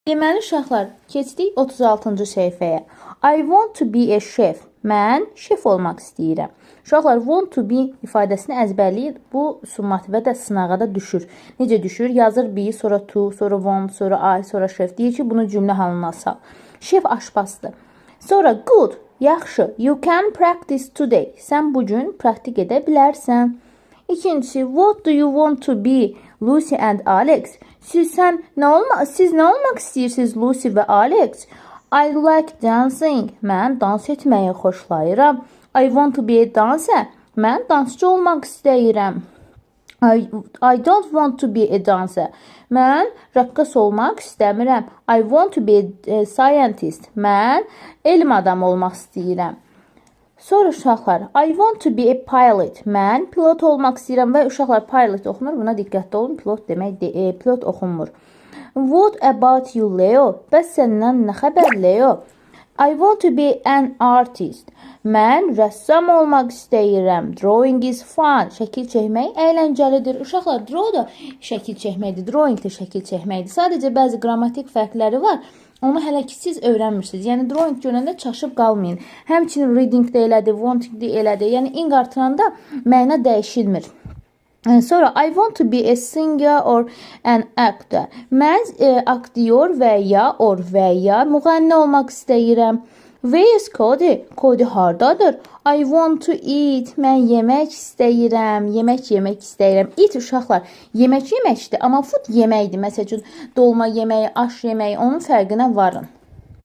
Deməli uşaqlar, keçdik 36-cı səhifəyə. I want to be a chef. Mən şef olmaq istəyirəm. Uşaqlar, want to be ifadəsini əzbərləyir. Bu summativə də sınağa da düşür. Necə düşür? Yazır be, sonra to, sonra want, sonra I, sonra chef. Deyir ki, bunu cümlə halına sal. Şef aşpazdır. Sonra good, yaxşı. You can practice today. Sən bugün praktik edə bilərsən. İkincisi, what do you want to be, Lucy and Alex? Siz nə olmaq istəyirsiniz, Lucy və Alex? I like dancing. Mən dans etməyi xoşlayıram. I want to be a dancer. Mən dansçı olmaq istəyirəm. I don't want to be a dancer. Mən rəqqas olmaq istəmirəm. I want to be a scientist. Mən elm adamı olmaq istəyirəm. Sonra uşaqlar, I want to be a pilot. Mən pilot olmaq istəyirəm və uşaqlar pilot oxunur. Buna diqqətli olun. Pilot demək pilot oxunmur. What about you, Leo? Bəs səndən nə xəbər, Leo? I want to be an artist. Mən rəssam olmaq istəyirəm. Drawing is fun. Şəkil çəkmək əyləncəlidir. Uşaqlar, draw da şəkil çəkməkdir. Drawing də şəkil çəkməkdir. Sadəcə bəzi qrammatik fərqləri var. Onu hələ ki siz öyrənmirsiniz. Yəni drawing görəndə çaşıb qalmayın. Həmçinin reading də elədir, wanting də elədir. Yəni ing artıranda məna dəyişilmir. Sonra I want to be a singer or an actor. Mən aktyor və ya müğənni olmaq istəyirəm. Where is Cody? Cody hardadır? I want to eat. Mən yemək istəyirəm. Yemək istəyirəm. Eat uşaqlar yemək yeməkdir, amma food yeməkdir. Məsəl üçün dolma yeməyi, aş yeməyi, onun fərqinə varın.